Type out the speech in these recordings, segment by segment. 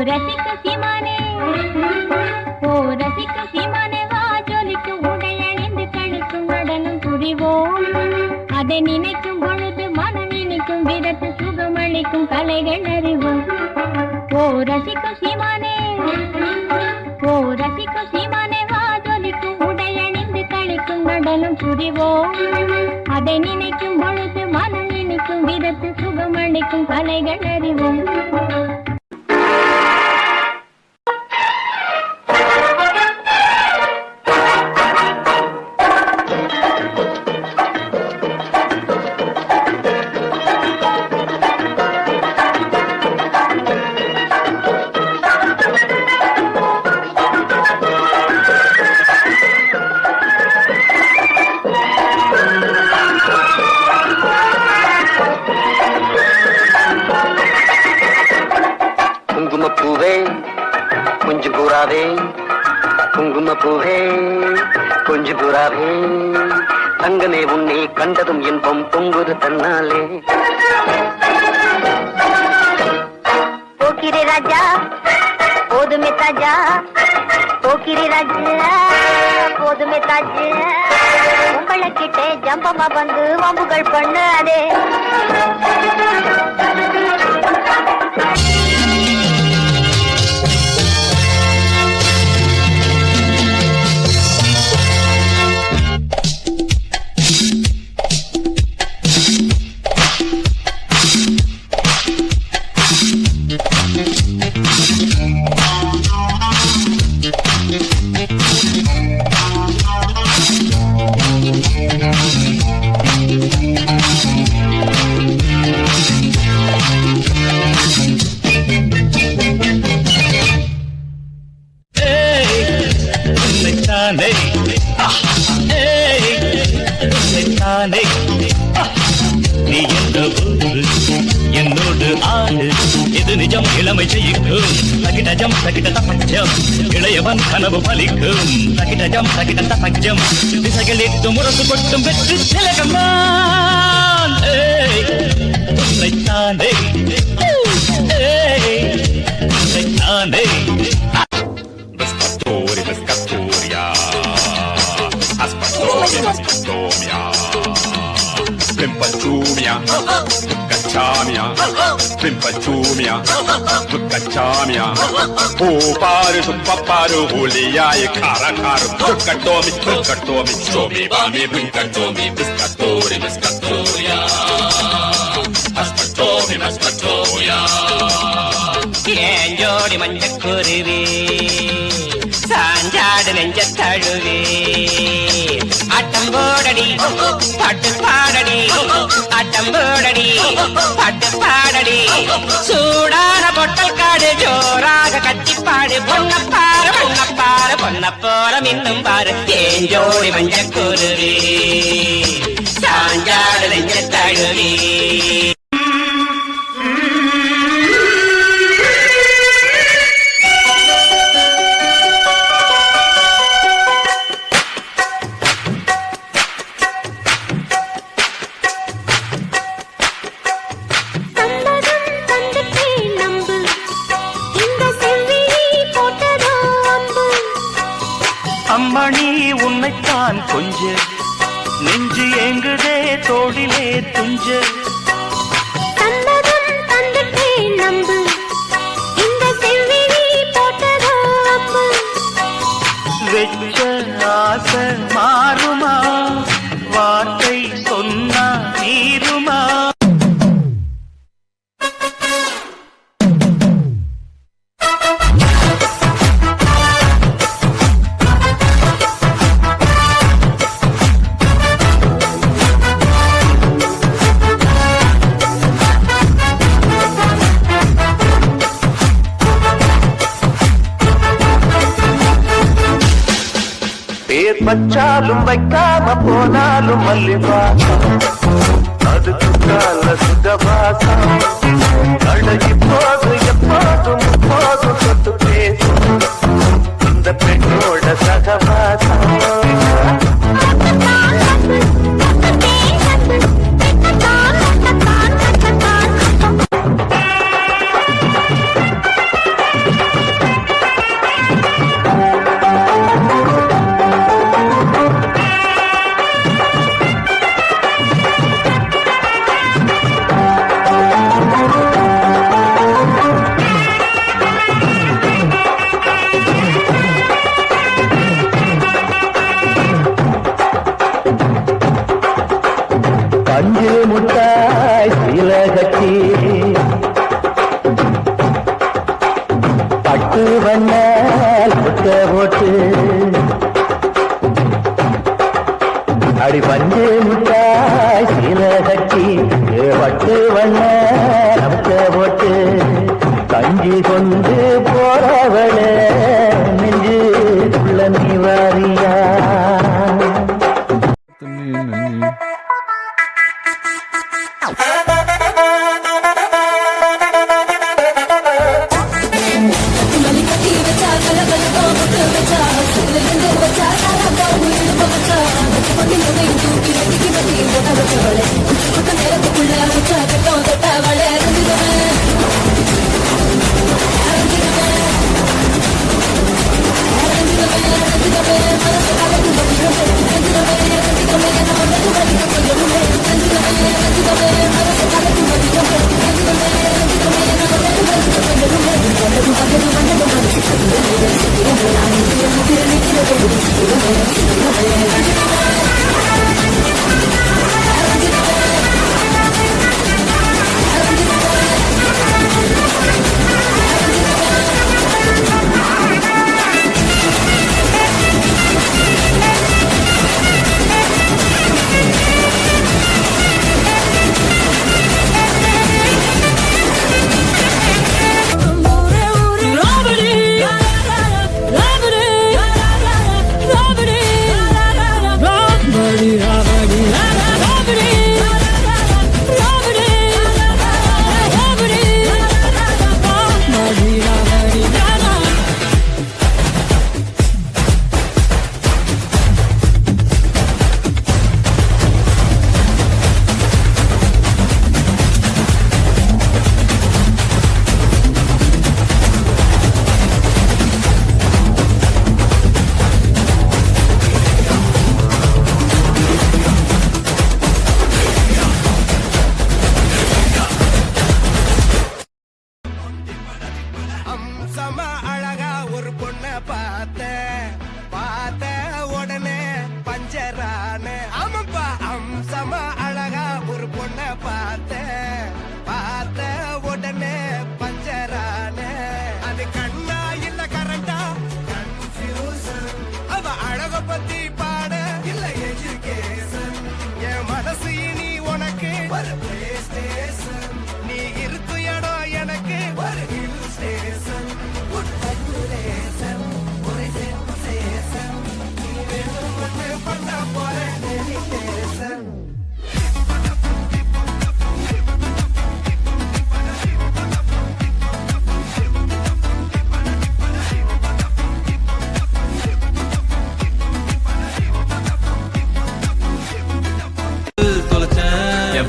ரசிக்க சீமானே ஓ ரசிக்க சீமானே வா ஜொலிக்கும் உடை அணிந்து கழிக்கும் நடனம் புரிவோம். அதை நினைக்கும் பொழுது மனம் இனிக்கும் விதத்து சுகமளிக்கும் கலைகள் அறிவோம். ஓ ரசிக்க சீமானே ஓ ரசிக்க சீமானே வா ஜொலிக்கும் உடை அணிந்து கழிக்கும் நடனம் புரிவோம். அதை நினைக்கும் பொழுது மனம் இனிக்கும் விதத்து சுகமளிக்கும் கலைகள் அறிவோம். குங்குமப்பூவே கொஞ்சம் புறாவே தங்கமே உன்னை கண்டதும் இன்பம் பொங்குது தன்னாலே. போக்கிரி ராஜா போதுமே தாஜா போக்கிரி ராஜா போதுமே தாஜா உங்களை கிட்டே ஜம்பமா வந்து வம்புகள் பண்ணாதே. நீ என்ற ஊரு என்னோடு ஆடு இது நிஜம் இளமை ஜெயிக்கும் தகிடஜம் தகிட தபஞ்சம் இளையவன் கனவு பலிக்கும் தகிடஜம் தகிட தபஞ்சம் திசைகளிட்டு முரசு கொட்டும் வெற்றி திலகம்தான். உன்னைத்தானே உன்னைத்தானே Pimpachumia, Cachamia, Pimpachumia, Cachamia, oh, pare, paparu, Julia, Caracar, Tukatomi, Chomi, Bami, Pinkatomi, Piscatori, Piscatoria, Aspatomi, Aspatoria. Enjodi manjakurivi, Sanjad Nenjataruvi. அட்டம்போடடி பட்டு பாடடி அட்டம்போடடி பட்டு பாடடி சூடான பொட்டல் காடு ஜோராக கட்டிப்பாடு பொன்னப்பாரு பொன்னப்பாரு பொன்னப்போரம் இன்னும் பாரு தேஞ்சோடி மஞ்சக்குருவி சாஞ்சாடு நெஞ்ச தழுவி. அம்மணி உன்னைத்தான் கொஞ்ச நெஞ்சு ஏங்குதே தோடிலே துஞ்ச சந்ததம் தந்துட்டே நம்பு இந்த செவ்விழி போட்டதோ அம்பு வெச்ச ஆசை மாறுமா வார்த்தை சொன்னா நீருமா. பேர் வச்சாலும் வைக்காம போனாலும் மல்லிவாசம் அதுக்கு கால சுகவாசம் அழகி போது எப்போதும் போதும் சொத்து பேசும் இந்த பெண்ணோட சகவாசம். கட்டி பட்டு வண்ணால் புத்த போட்டு அடி பஞ்சு முட்டாய் சீல கட்டி பட்டு வண்ணால் புத்த போட்டு கஞ்சி கொண்டு போறவள நெஞ்சு உள்ள நிவாரியா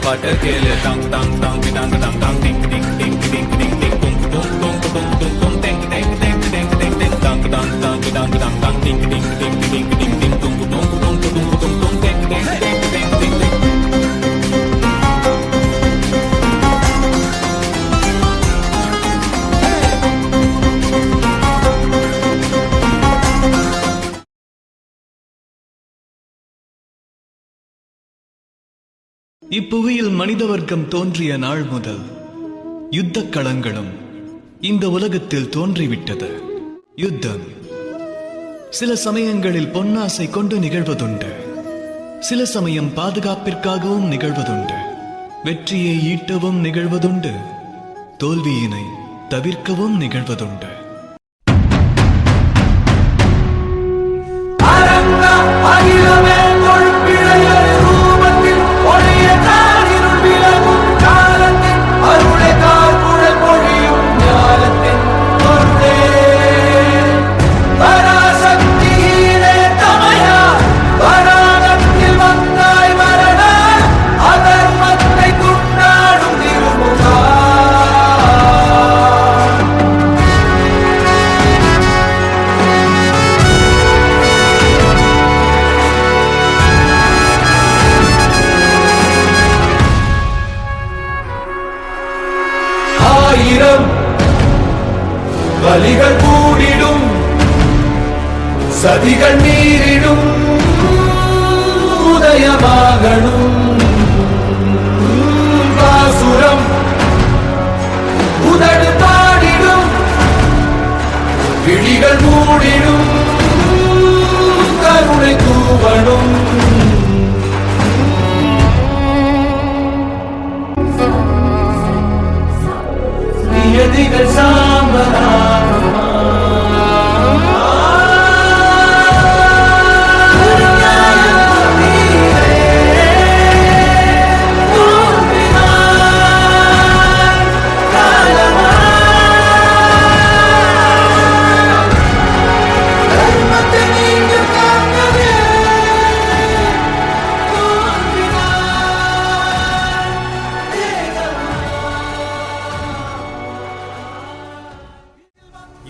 பாட்டு கேளு டாங் டாங் டாங் டாங் டாங் டாங் டிங் டிங் டிங் டிங் டிங் டிங் டும் டும் டும் டும் டும் டும் டிங் டிங் டிங் டிங் டிங் டிங் டாங் டாங் டாங் டாங் டாங் டாங் டிங் டிங் டிங் டிங் டிங் டிங் டும் டும் டும் டும் டும் டும் டிங் டிங் டிங் டிங் டிங் டிங் இப்புவியில் மனித வர்க்கம் தோன்றிய நாள் முதல் யுத்த களங்களும் இந்த உலகத்தில் தோன்றிவிட்டது. யுத்தம் சில சமயங்களில் பொன்னாசை கொண்டு நிகழ்வதுண்டு, சில சமயம் பாதுகாப்பிற்காகவும் நிகழ்வதுண்டு, வெற்றியை ஈட்டவும் நிகழ்வதுண்டு, தோல்வியினை தவிர்க்கவும் நிகழ்வதுண்டு. வலிகள் கூடிடும், சதிகள் மீறிடும், உதயமாகணும். பாசுரம் விழிகள் மூடிடும் கருணை தூவடும் நியதிகள்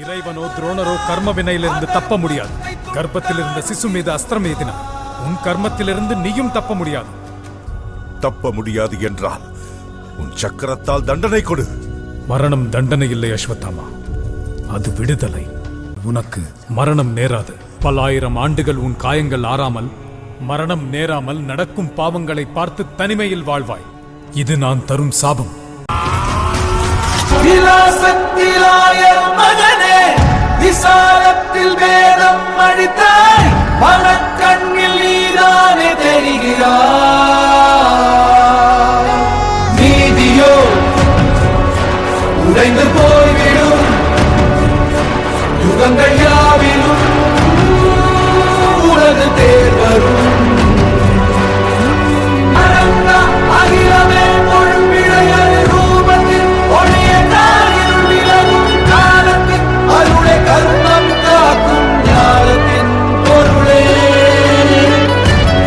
இறைவனோ துரோணரோ கர்ம வினையிலிருந்து தப்ப முடியாது. கர்ப்பத்தில் இருந்த சிசு மீது அஸ்திரம் ஏதினார். உன் கர்மத்திலிருந்து நீயும் தப்ப முடியாது. தப்ப முடியாது என்றால் உன் சக்கரத்தால் தண்டனை கொடு. மரணம் தண்டனை இல்லை அஸ்வத்தாமா, அது விடுதலை. உனக்கு மரணம் நேராது. பல ஆயிரம் ஆண்டுகள் உன் காயங்கள் ஆறாமல், மரணம் நேராமல் நடக்கும் பாவங்களை பார்த்து தனிமையில் வாழ்வாய். இது நான் தரும் சாபம். விலாசத்திலாயர் மகனே, விசாலத்தில் வேதம் அழித்தாய். மனக்கண்ணில் நீதானே தெரிகிறாய். நீதியோ உடைந்து போய்விடும். யுகங்கள் யாவிலும் உனது தேர் வரும். அரங்கா அகிலமே முழுப்பிழையது ரூபத்தில் ஒளிய தாயில் விலகும் காலத்தின் அருளை கர்மம் காக்கும் ஞானத்தின் பொருளே.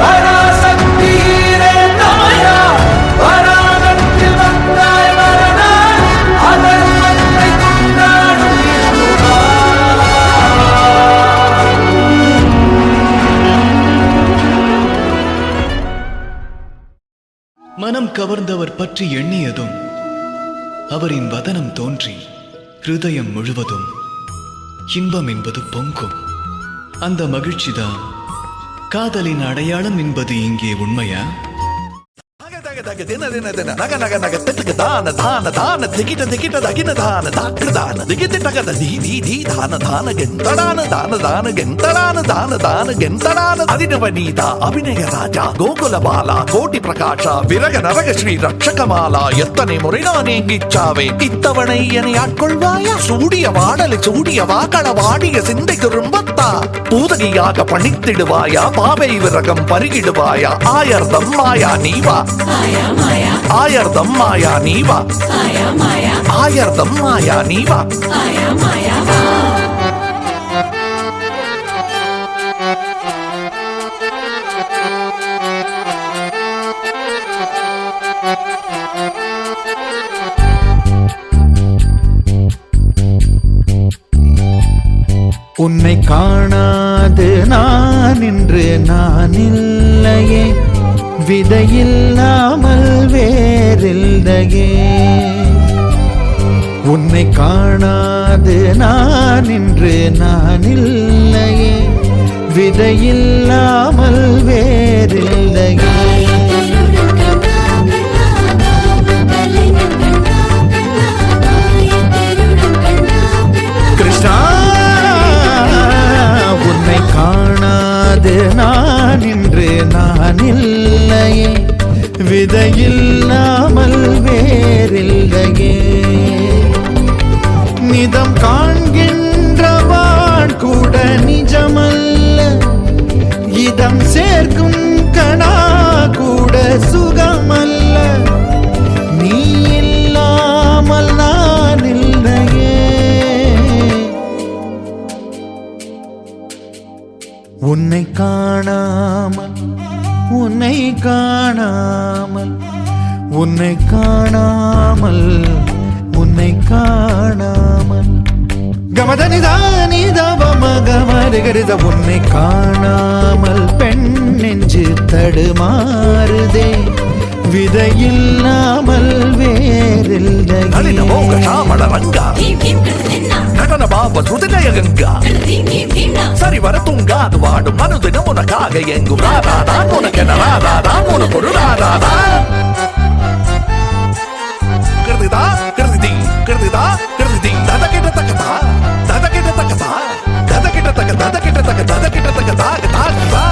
பராசக்தியிலே தமையா வராகத்தில் வந்தாய் மரணாய். அதர்மத்தை கொண்டாடும் மனம் கவர்ந்தவர் பற்றி எண்ணியதும் அவரின் வதனம் தோன்றி ஹிருதயம் முழுவதும் இன்பம் என்பது பொங்கும். அந்த மகிழ்ச்சிதான் காதலின் அடையாளம் என்பது இங்கே உண்மையா? ದಿನ ದಿನ ದಿನ ನಗ ನಗ ನಗ ತೆಟ್ಟಕ ದಾನ ದಾನ ದಾನ ದಿಗಿಟ ದಿಗಿಟ ದಗಿನ ದಾನ ದಾಕ್ರ ದಾನ ದಿಗಿಟ ಟಗದ ದಿ ದಿ ದಿ ದಾನ ದಾನ ಗೆಂತಡಾನ ದಾನ ದಾನ ಗೆಂತಡಾನ ದಾನ ದಾನ ಗೆಂತಡಾನ ಅದಿನವನೀತ ಅಭಿನಯ ರಾಜ ಗೋಕುಲ ಬಾಲ ಕೋಟಿ ಪ್ರಕಾಶ ವಿರಗ ನರಗ ಶ್ರೀ ரட்சகமால எத்தனை முறை நான் எங்கிச்சாவே இத்தவணை என்னை ஆட்கொள்வாய சூடிய வாடலை சூடிய வாக்கள வாடிய சிந்தை திரும்பத்தா பூதகியாக பணித்திடுவாயா பாவை விரகம் பருகிடுவாயா ஆயர்தம் மாயா நீவா ஆயர்தம் மாயா நீவா ஆயர்தம் மாயா நீவா உன்னை காணாது நான் இன்று நான் இல்லையே, விதையில்லாமல் வேறில்லையே. உன்னை காணாது நான் இன்று நான் இல்லையே, விதையில்லாமல் வேறில்லையே. கிருஷ்ணா, உன்னை காணாது நான் இன்று நான் இல்லையே, விதையில்லாமல் வேறில்லையே. நிதம் காண்கின்றவான் கூட நிஜமல்ல, இதம் சேர்க்கும் கணா கூட சுகமல்ல. நீ இல்லாமல் நான் இல்லையே. உன்னை காணாமல் உன்னை காணாமல் உன்னை காணாமல் உன்னை காணாமல் கமதனிதானிதவமகமருகருத உன்னை காணாமல் பெண் நெஞ்சு தடுமாறுதே, விதையில்லாமல் வேறில்லை. நடன பாப சுதிலய கங்கா சரி வர தூங்காது வாடும் மனுதினம் உனக்காக எங்கும் ராதாதான் உனக்கென ராதாதான் உனக்கு ஒரு ராதாதா. கிருதிதா கிருதி கிருதிதா கிருதி தத கிட்ட தக்கதா தத கிட்ட தக்கதா த தக தத கிட்ட தக தாக தாகதா.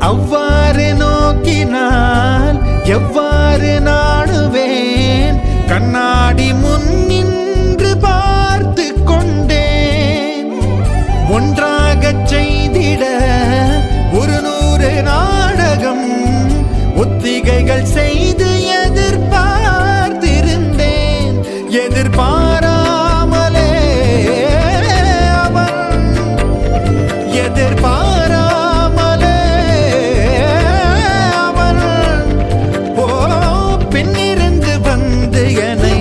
அவ்வாறு நோக்கினால் எவ்வாறு நாடுவேன், கண்ணாடி முன் நின்று பார்த்து கொண்டேன். ஒன்றாகச் செய்திட 100 நாடகம் ஒத்திகைகள் செய்து எதிர்பார்த்திருந்தேன். எதிர்பாராமலே அவன் எதிர்பாராமலே அவன் பின்னிருந்து வந்து என்னை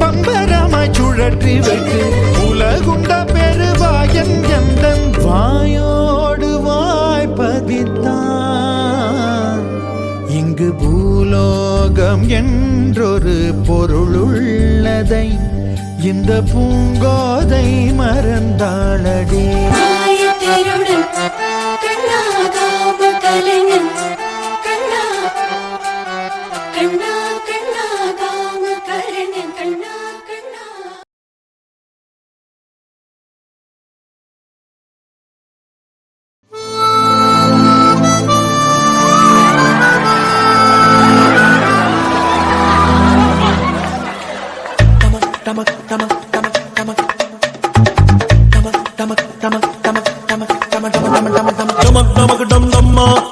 பம்பரமாய் சுழற்றி வைத்து உலகுண்ட பெருவாயன் எந்தன் வாயோடு வாய்ப்பதித்தான். இங்கு பூலோகம் என்றொரு பொருளுள்ளதை இந்த பூங்கோதை மறந்தாளடே.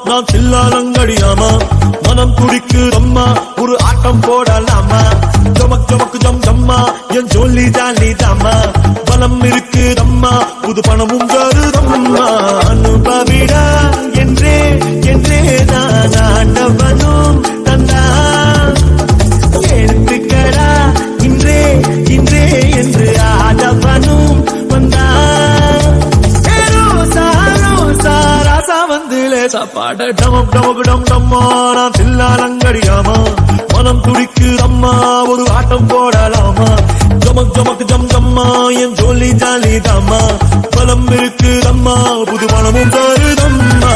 நான் சில்லாலங்கடியாமா, மனம் துடிக்குதம்மா, ஒரு ஆட்டம் போடலாமா. ஜமக் ஜமக்கு ஜம் ஜம்மா, என் ஜோலி ஜாலி தாமா. பலம் இருக்குதம்மா, புது பணமும் வருதம்மா. அனுபவிடா என்றே என்றே நான் ஆண்டவனும் தந்தா. எடுத்துக்கடா இன்றே இன்றே என்று ஆடவனும் வந்தா. சாப்பாட டமம் டமக்கு டம் டம்மா, நான் சில்லாலங்கடியாமா, மனம் துடிக்குதம்மா, ஒரு ஆட்டம் போடலாமா. ஜமக் ஜமக்கு ஜம் ஜம்மா, என் ஜோலி ஜாலி தாமா. பலம் இருக்குதம்மா, புது பணமும் தருதம்மா.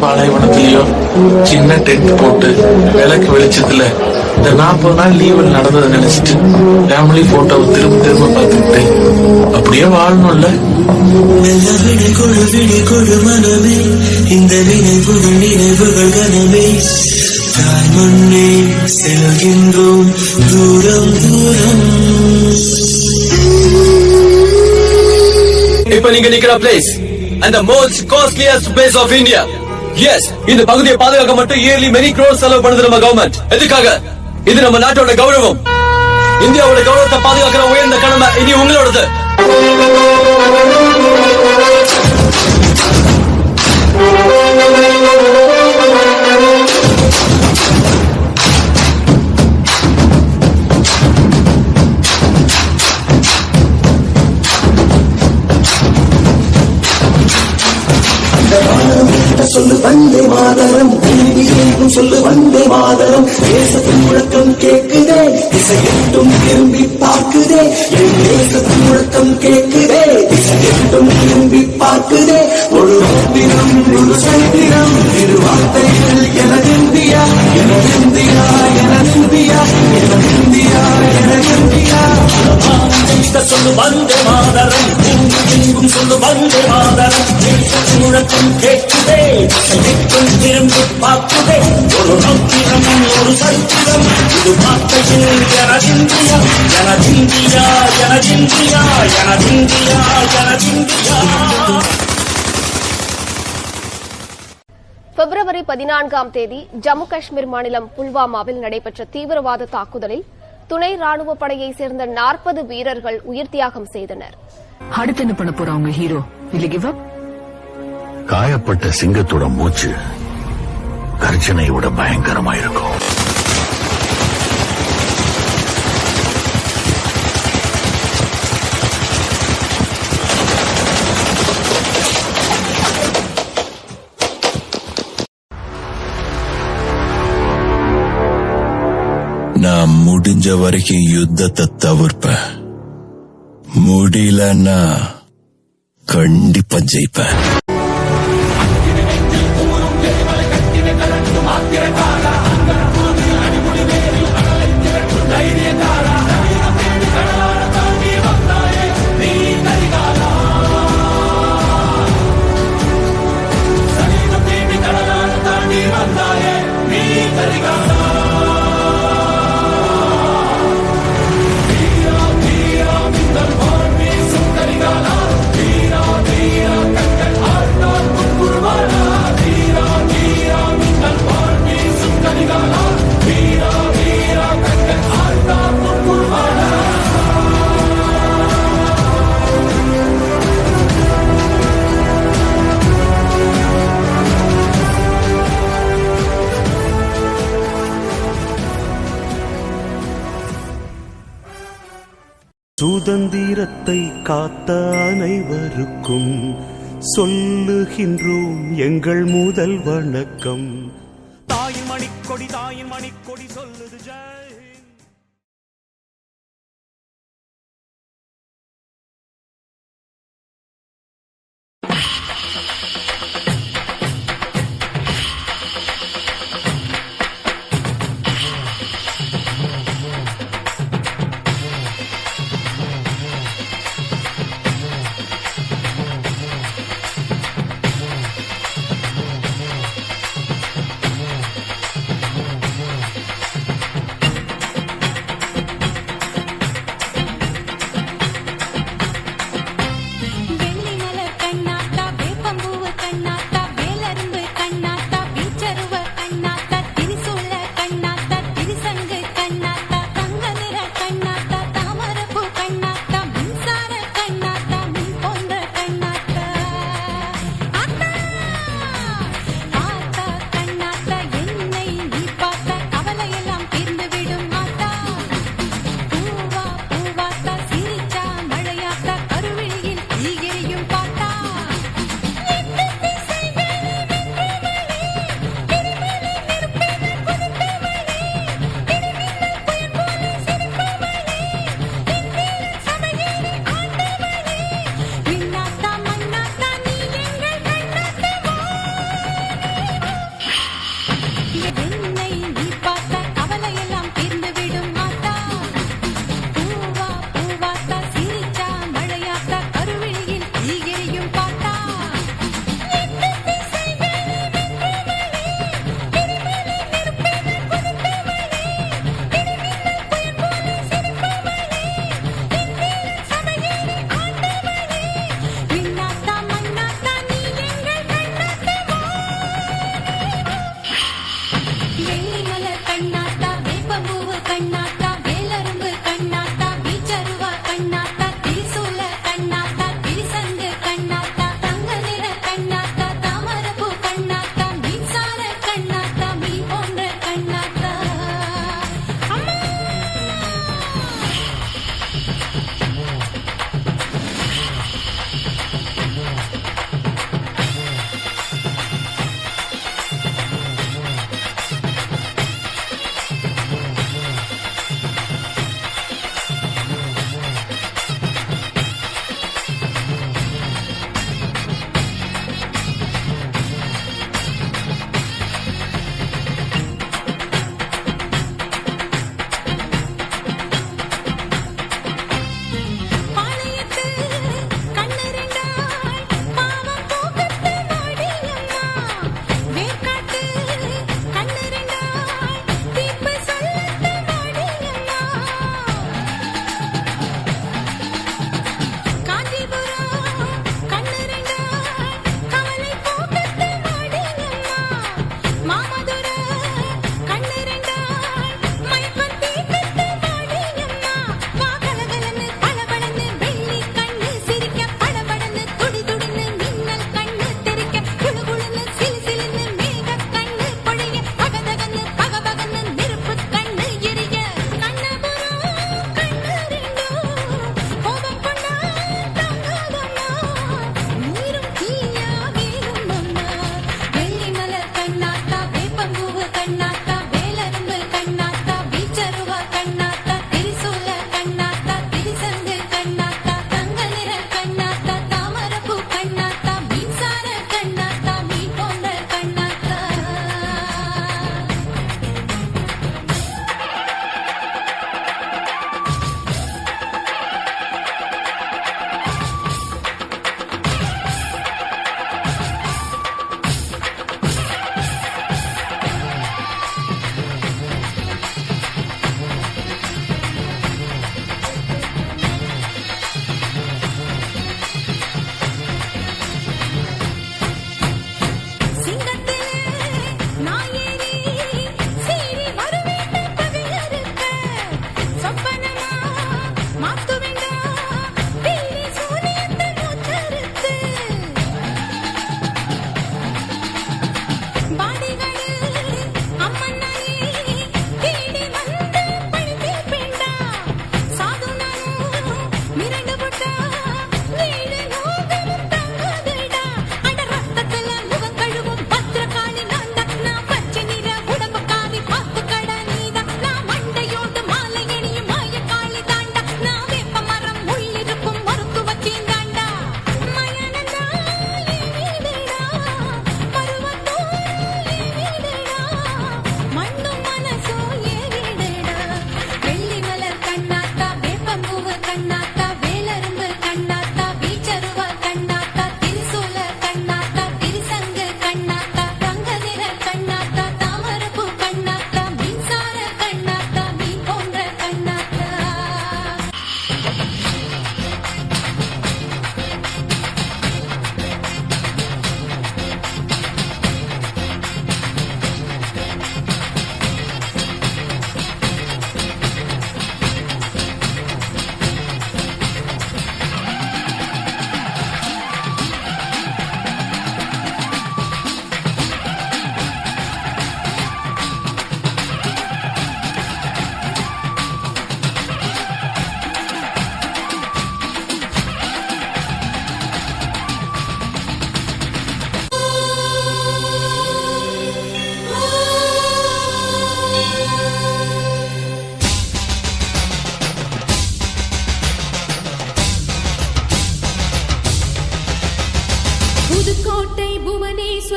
பாலைவனத்திலயோ சின்ன டென்ட் போட்டு விளக்கு வெளிச்சத்துல இந்த 40 நாள் லீவில் நடந்ததை நினைச்சிட்டு ஃபேமிலி போட்டோவை திரும்ப திரும்ப பார்த்துக்கிட்டு அப்படியே வாழணும்ல. மனமே இந்த நினைவுகள் நினைவுகள் கனமே. தாய் மண்ணே செல்கின்றோம் தூரம் தூரம். இப்ப நீங்க நிக்கிற பிளேஸ் அந்த most costliest place of India. Yes, இந்த பகுதியை பாதுகாக்க மட்டும் இயர்லி many crores செலவு பண்ணுது நம்ம கவர்மெண்ட். எதுக்காக? இது நம்ம நாட்டோட கௌரவம். இந்தியாவோட கௌரவத்தை பாதுகாக்கிற உயர்ந்த கடமை இனி உங்களோடது. சொல்லு வந்தே மாதரம், எங்கும் சொல்லு வந்தே மாதரம். தேசத்தின் முழக்கம் கேட்குதே, திசையெட்டும் திரும்பி பார்க்குதே. என் தேசத்தின் முழக்கம் கேட்குதே, திசையெட்டும் திரும்பி பார்க்குதே. ஒரு ரோட்டினம் ஒரு சைத்திரம், இரு வார்த்தைகள் எனதிந்தியா எனதிந்தியா எனதிந்தியா எனதிந்தியா எனதிந்தியா. சொல்லு வந்தே மாதரம், எங்கும் சொல்லு வந்தே மாதரம். தேசத்தின் முழக்கம் கேட்குதே, திசையெட்டும் திரும்பி பார்க்குதே. ஒரு ரோட்டினம் ஒரு சைத்திரம், இது வார்த்தையில் எனதிந்தியா எனதிந்தியா எனதிந்தியா எனதிந்தியா எனதிந்தியா. பிப்ரவரி 14ஆம் தேதி ஜம்மு காஷ்மீர் மாநிலம் புல்வாமாவில் நடைபெற்ற தீவிரவாத தாக்குதலில் துணை ராணுவ படையை சேர்ந்த 40 வீரர்கள் உயிர் தியாகம் செய்தனர். அடுத்து என்ன பண்ண போறாங்க ஹீரோ? இல்ல கிவ் அப்? காயப்பட்ட சிங்கத்தோட மூச்சு கர்ஜனையோட பயங்கரமா இருக்கும். நான் முடிஞ்ச வரைக்கும் யுத்தத்தை தவிர்ப்பேன். முடியலன்னா கண்டிப்பா ஜெயிப்பேன். சுதந்திரத்தை காத்த அனைவருக்கும் சொல்லுகின்றோம் எங்கள் முதல் வணக்கம். தாயின் மணிக்கொடி சொல்லுது ஜெய்.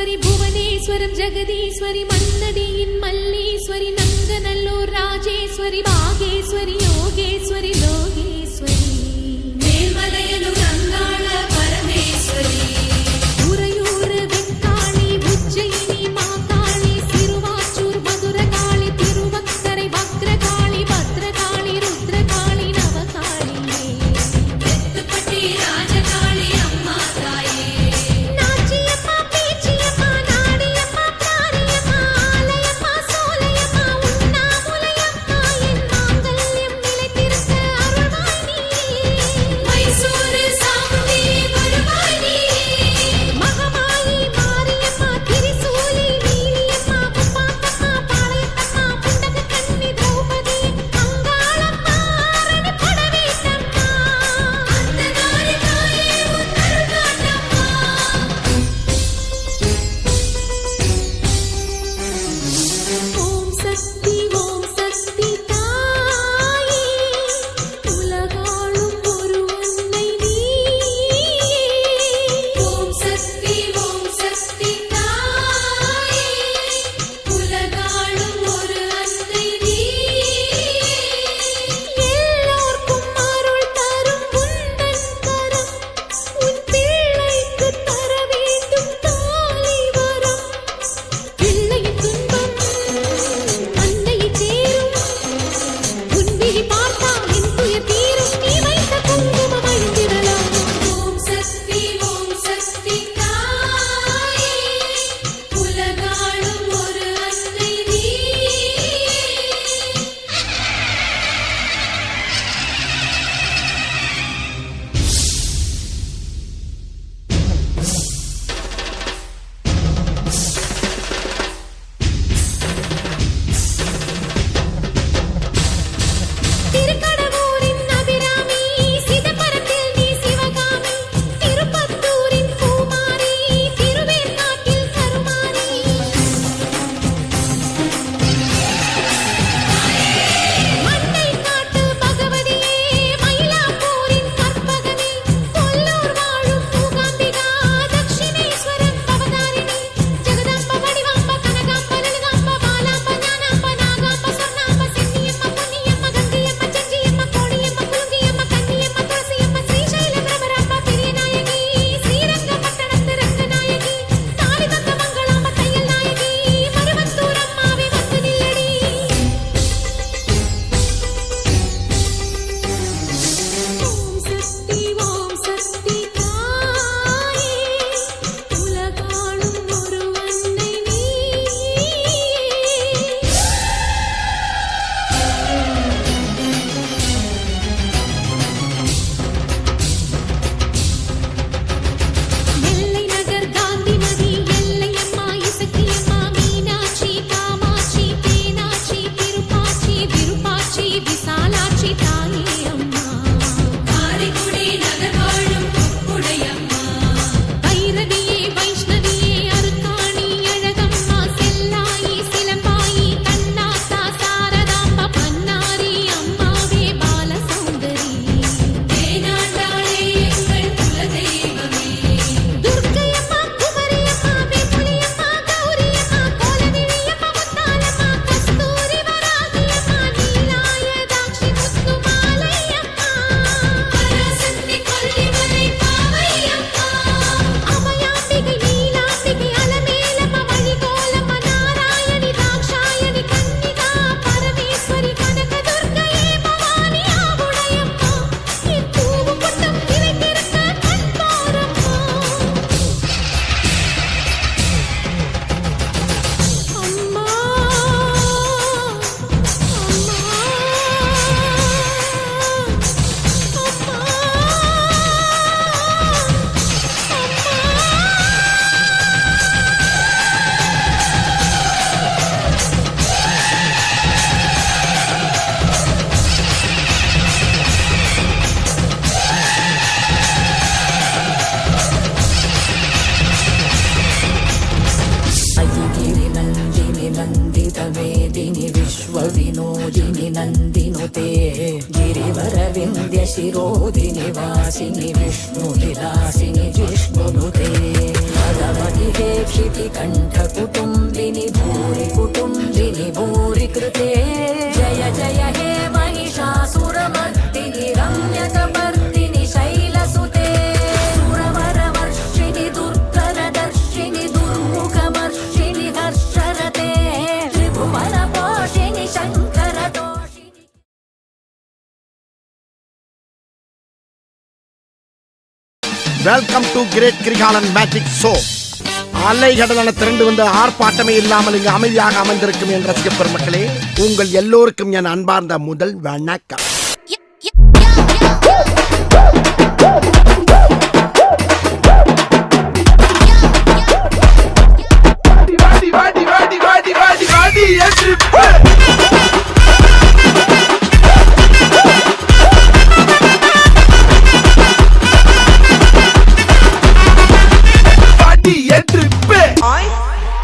மகேஸ்வரி புவனேஸ்வரம் ஜெகதீஸ்வரி மன்னதியின் மல்லீஸ்வரி நங்கநல்லூர் ராஜேஸ்வரி பாகேஸ்வரி யோகேஸ்வரி லோகேஸ்வரி மேல்மலையனூர் அங்காள பரமேஸ்வரி உறையூர் வெக்காளி உஜ்ஜயினி மாகாளி சிறுவாச்சூர் மதுரகாளி திருவக்கரை வக்ரகாளி பத்ரகாளி ருத்ரகாளி நவகாளியே வெத்துப்பட்டி ராஜகாளி அம்மா தாயே நாச்சியம்மா பேச்சியம்மா நாடியம்மா பிராணியம்மா ஆலயம்மா சோலையம்மா உண்ணாமுலையம்மா என் மாங்கல்யம் நிலைத்திருக்க அருள்வாய் நீ மைசூரு சாமுண்டி வருவாய் நீ மகமாயி மாரியம்மா திரிசூலி நீலியம்மா முப்பாத்தம்மா பாளையத்தம்மா புண்டக கண்ணி திரௌபதி அங்காளம்மா அரணி படவேட்டம்மா அந்த நாரி தாயே உன் அருள்காட்டம்மா ஓம் சக்தி தாயே உலகாளும் ஒரு அன்னை நீயே ஓம் சக்தி தாயே உலகாளும் ஒரு அன்னை நீயே எல்லோர்க்கும் அருள் தரும் உந்தன் கரம் உன் பிள்ளைக்கு தர வேண்டும் தாலி வரம் பிள்ளையின் துன்பம் அன்னையை சேரும் உன் விழி பார்த்தால் என் துயர் தீரும் நீ வைத்த குங்குமம் அழிந்திடலாம் ஓம் சக்தி தாயே உலகாளும் ஒரு அன்னை நீயே திருக்கடவூரின் அபிராமி சிதம்பரத்தில் நீ சிவகாமி திருப்பத்தூரின் பூமாரி திருவேற்காட்டில் கருமாரி மண்டை காட்டு பகவதியே மயிலாப்பூரின் கற்பகமே கொல்லூர் வாழும் மூகாம்பிகா தட்சிணேஸ்வரம் பவதாரிணி ஜெகதாம்ப வடிவாம்ப கனகாம்ப லலிதாம்ப பாலாம்ப ஞானாம்ப நாகாம்ப சொர்ணாம்ப சென்னியம்மா பொன்னியம்மா கங்கையம்மா செஞ்சியம்மா கோணியம்மா குலுங்கியம்மா கன்னியம்மா துளசியம்மா ஸ்ரீசைல பிரபராம்ப பெரியநாயகி ஸ்ரீரங்கப்பட்டணத்து ரங்கநாயகி தாலி தந்த மங்களாம்ப தையல் நாயகி மருவத்தூர் அம்மாவே வந்து நில்லடி ஓம் சக்தி தாயே உலகாளும் ஒரு அன்னை நீயே எல்லை நகர் காந்திமதி எல்லையம்மா இசக்கியம்மா மீனாட்சி காமாட்சி தேனாட்சி திருப்பாச்சி விருப்பாச்சி விசாலாட்சி தாயே அம்மா காரைக்குடி நகர் வாழும் உடையம்மா பைரவியே வைஷ்ணவியே அருக்காணி அழகம்மா செல்லாயி சிலம்பாயி கண்ணாத்தா சாரதாம்பா பன்னாரி அம்மாவே பாலசௌந்தரி தேனாண்டாளே எங்கள் குலதெய்வமே துர்க்கையம்மா குமரியம்மா வேம்புலியம்மா கௌரியம்மா கோலவிழியம்மா முத்தாலம்மா கஸ்தூரி வராகியம்மா நீலாயதாட்சி முத்துமாலையம்மா பராசக்தி கொல்லிமலை பாவையம்மா அபயாம்பிகை நீலாம்பிகை அலமேலம்மா வழிகோலம்மா நாராயணி தாக்ஷாயணி கன்னிகா பரமேஸ்வரி கனகதுர்க்கையே பவானி ஆவுடையம்மா என் பூவு புட்டம் நிறைந்திருக்க கண்பாரம்மா அம்மா नन्दिनि नन्दितमेदिनि विश्वविनोदिनि नन्दिनो नुते गिरिवर विंध्य शिरोधिनि वासिनि विष्णु विलासिनि जिष्णुनुते भगवति देक्षिति कंठ कुटुंबिनि भूरि कृते जय जय हे महिषासुरमर्दिनि रम्यकपर्दिनि शैलसुते सुरवरवर्षिणि दुर्धरदर्शिनि दुर्मुखमर्षिणि हर्षरते त्रिभुवनपोषिणि शङ्करतोषिणि welcome to great Kirikalan magic show. அலைகடலான திரண்டு வந்து ஆர்ப்பாட்டமே இல்லாமல் இங்கு அமைதியாக அமர்ந்திருக்கும் என் ரசிக பெருமக்களே, உங்கள் எல்லோருக்கும் என் அன்பார்ந்த முதல் வணக்கம்.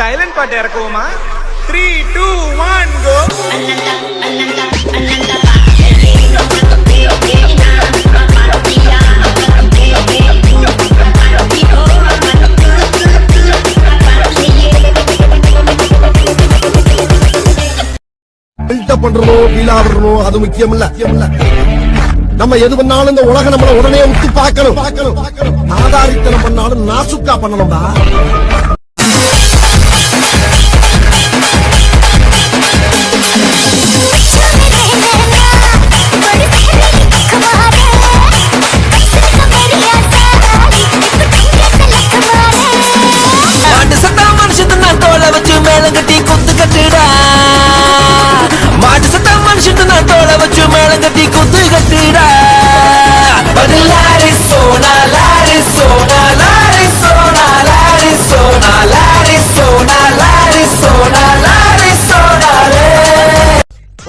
டைலண்ட் பாட்டு இறக்குவோமா? 3, 2, 1 go. பில்டப் பண்றோம், பீலா வரணும், அது முக்கியம் இல்ல. நம்ம எது பண்ணாலும் இந்த உலகம் நம்மள உடனே உத்து பார்க்கணும். ஆதாரித்தனம் பண்ணாலும் நாசுக்கா பண்ணணும்டா.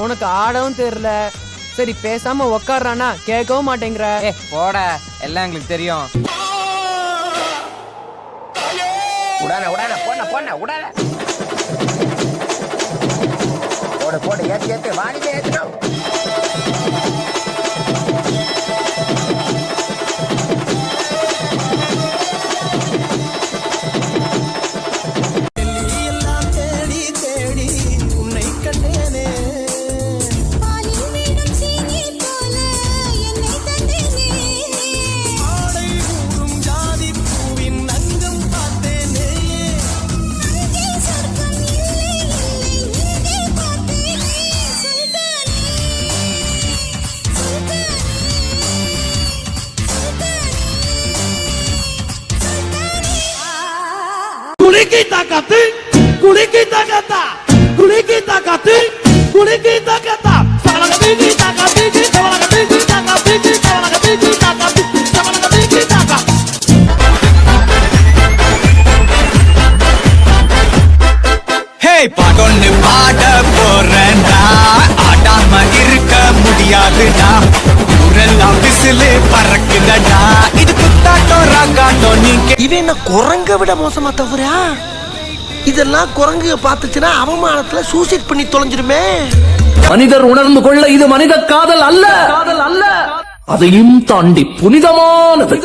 உனக்கு ஆடவும் தெரியல, சரி பேசாம உக்காடுறானா கேட்கவும் மாட்டேங்கிற. போட, எல்லாம் எங்களுக்கு தெரியும். போடு ஏத்து வாணிக்கு ஏத்துறோம். பாடொன்னு பாட போறேன்டா, ஆடாம இருக்க முடியாதுடா, ஊரெல்லாம் விசிலு பறக்குதடா, இது குத்தாட்டோ ராகாட்டோ. நீங்க இவன் என்ன குரங்க விட மோசமா தவறா? இதெல்லாம் குரங்கு பார்த்துச்சுன்னா அவமானத்துல சூசைட் பண்ணி தொலைஞ்சிருமே. மனிதர் உணர்ந்து கொள்ள இது மனித காதல் அல்ல, அதையும் தாண்டி புனிதமானது.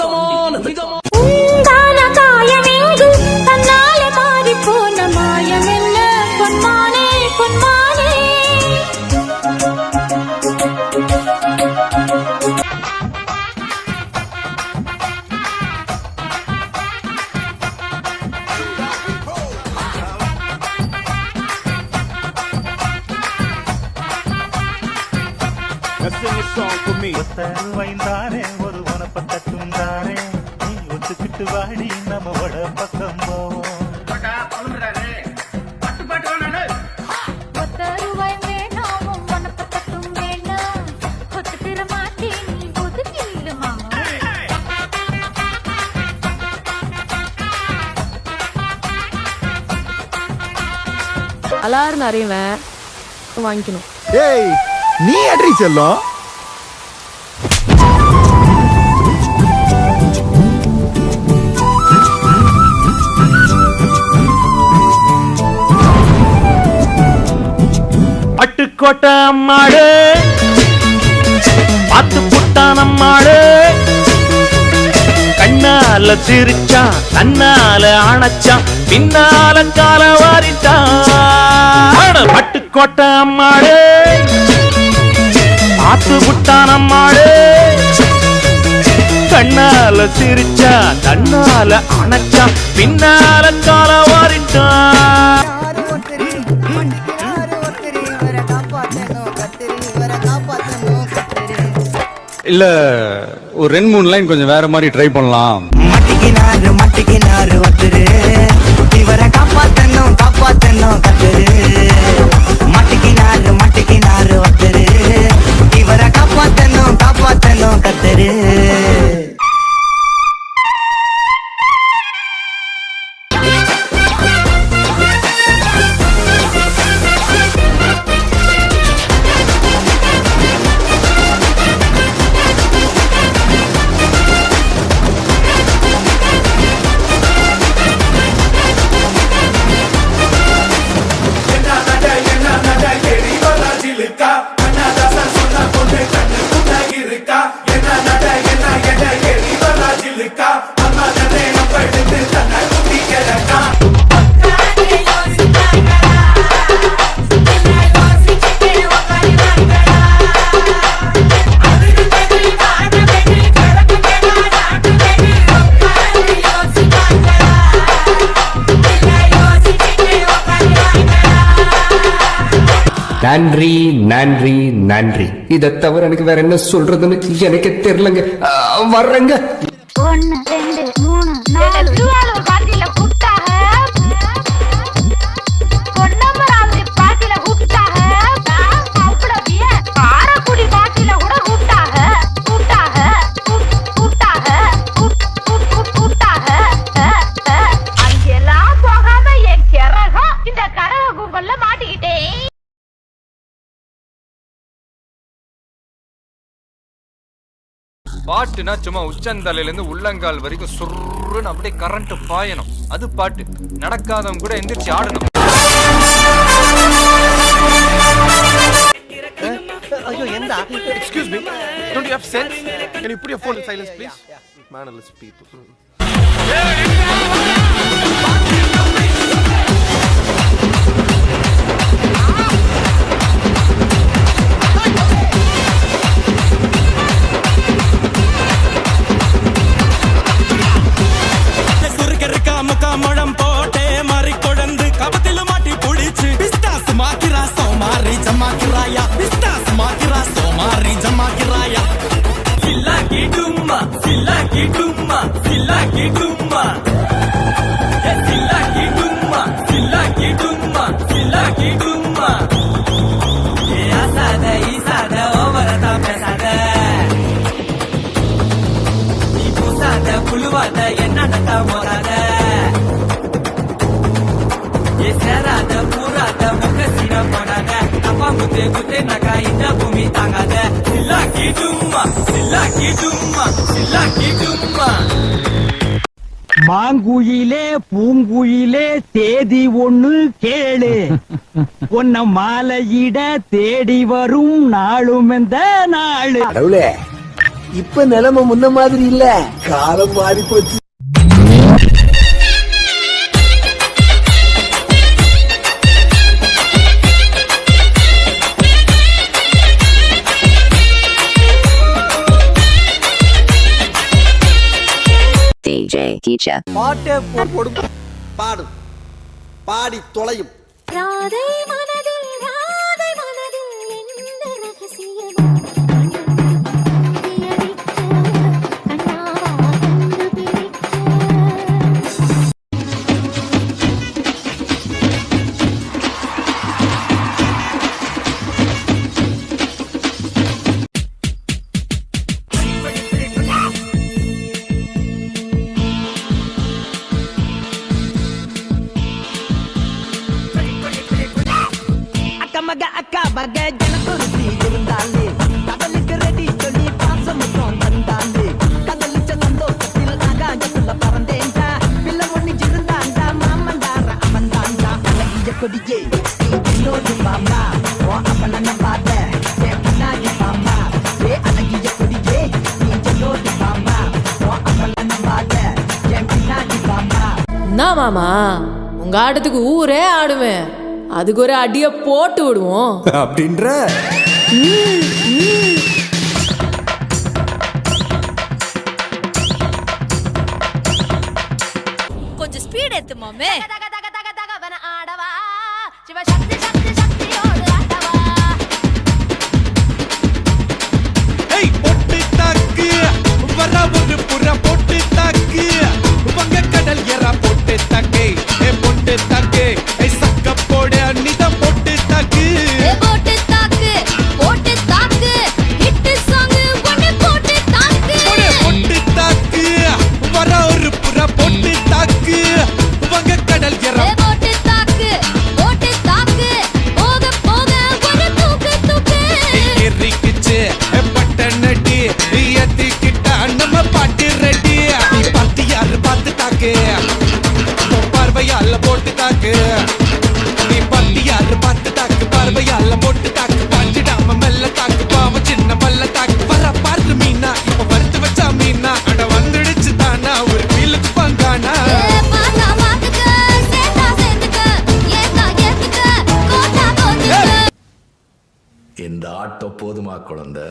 வைந்தாரே ஒரு உனப்பட்டும் தாரே, நீ ஒத்துக்கிட்டு வாடி நம்ம வட பக்கம் போவோம். அலாரம் அறிவேன் வாங்கிக்கணும். ஏய், நீ அட்ரி செல்லும். அட்டுக்கோட்டை அம்மாடு பார்த்து புட்டா நம்மாளு கண்ணால சிரிச்சா தன்னால அணைச்சா பின்னால கால வாரிட்டா பட்டுக்கோட்டை அம்மாளு பார்த்து புட்டா நம்மாளு கண்ணால சிரிச்சா தன்னால அணைச்சா பின்னால கால வாரிட்டா இல்ல ஒரு 2-3 லைன் கொஞ்சம் வேற மாதிரி ட்ரை பண்ணலாம். மட்டிக்கினாரு ஒருத்தரு இவரை காப்பாத்தணும் கத்துரு மட்டிக்கினாரு ஒருத்தரு இவரை காப்பாத்தணும் கத்துரு நன்றி நன்றி நன்றி. இதை தவிர எனக்கு வேற என்ன சொல்றதுன்னு எனக்கு தெரியலங்க. வர்றேங்க. 1 2 3 4 திருவாரூர் பாட்டில கூப்பிட்டாக, பொன்னமராவதி பாட்டில கூப்பிட்டாக, அப்படியே காரக்குடி பாட்டில கூட கூப்பிட்டாக. அங்கெல்லாம் போகாம என் கிறகம் இந்த கரக கும்பல்ல மாட்டிக்கிட்டேன். பாட்டுனா சும்மா உச்சந்தலையில இருந்து உள்ளங்கால் வரைக்கும் சுருன்னு அப்படியே கரண்ட் பாயணும். அது பாட்டு. நடக்காதவங்க கூட எந்திரிச்சு ஆடணும். ஐயோ எந்தா excuse me don't you have sense can you put your phone in silence please mannerless people முழம் போட்டே மாறி கொழுந்து கபத்தில மாட்டி புடிச்சு பிஸ்தாஸ் மாக்கிரா சோமாரி ஜமாக்கிராயா பிஸ்தாஸ் மாக்கிரா சோமாரி ஜமாக்கிராயா சில்லாக்கி டும்மா சில்லாக்கி டும்மா சில்லாக்கி டும்மா சில்லாக்கி டும்மா சில்லாக்கி டும்மா சில்லாக்கி டும்மா ஏ ஆசாத ஈசாத ஓவரதா பேசாத நீ பூசாத புழுவாத என்ன நட்டா மோதாத சேராத பூராத முக சீரப்படாத அப்பா முத்தே குத்தே நகா இந்த பூமி தாங்காத சில்லாக்கி டும்மா சில்லாக்கி டும்மா சில்லாக்கி டும்மா மாங்குயிலே பூங்குயிலே தேதி ஒண்ணு கேளு உன்ன மாலையிட தேடி வரும் நாளும் இந்த நாளு. இப்ப நிலைமை முன்ன மாதிரி இல்ல, காலம் மாறி போச்சு. DJ teacher. பாட்டே போடும் பாடும் பாடி தொலையும். ராதை மனதில் என்ன ரகசியம் அக்கா பக ஜனகுருதி இருந்தாலே கடலுக்கு ரெடி சொல்லி பாசமும் வந்தாலே கடலுச்ச சந்தோஷத்தில் ஆகாயத்துல பறந்தேன்டா பிள்ளை ஒண்ணு இருந்தாண்டா மாமண்டார அவன்தாண்டா அழகிய கொடியே இன்னொரு பாம்பா ஓ அப்பன பாத ஏ பண்ணாடி பாம்பா ஏ அழகிய என்ன மாமா உங்க ஆட்டத்துக்கு ஊரே ஆடுவேன், அதுக்கு ஒரு அடிய போட்டு விடுவோம் அப்படின்ற. கொஞ்சம் ஸ்பீட் ஏத்து மாமே. பொட்டு தாக்கு வர ஒரு புற பொட்டு தாக்கு வங்க கடல் எற பொட்டு தாக்கு பொட்டு தாக்கு சக்க போட அன்னிதான் பொட்டு தாக்கு போட்டு தாக்கு போட்டு தாக்கு ஹிட் சாங் ஒன்னு போட்டு தாக்கு பொட்டு தாக்கு வர ஒரு புற பொட்டு தாக்கு வங்க கடல் எற போட்டு தாக்கு போட்டு தாக்கு போக போக ஒரு தூக்கு தூக்கு எரிக்குச்சு பட்டனடி ஏத்திக்கிட்டா நம்ம பாட்டு ரெடி பார்த்து யாரு பார்த்து தாக்கு பார்வையால போட்டு தாக்கு நீ பார்த்து யாரு பார்த்து தாக்கு பார்வையால போட்டு தாக்கு பாஞ்சிடாம மெல்ல தாக்கு பாவ சின்ன மல்ல தாக்கு வர பார்த்து மீனா இப்ப வறுத்து வச்சா மீனா அட வந்துடுச்சு தானா ஒரு வீலுக்கு பங்கானா பாத்தா பாத்துக்க சேத்தா சேத்துக்க ஏத்தா ஏத்துக்க கோட்டா கோட்டுக்க. இந்த ஆட்டோ போதுமா குழந்தை?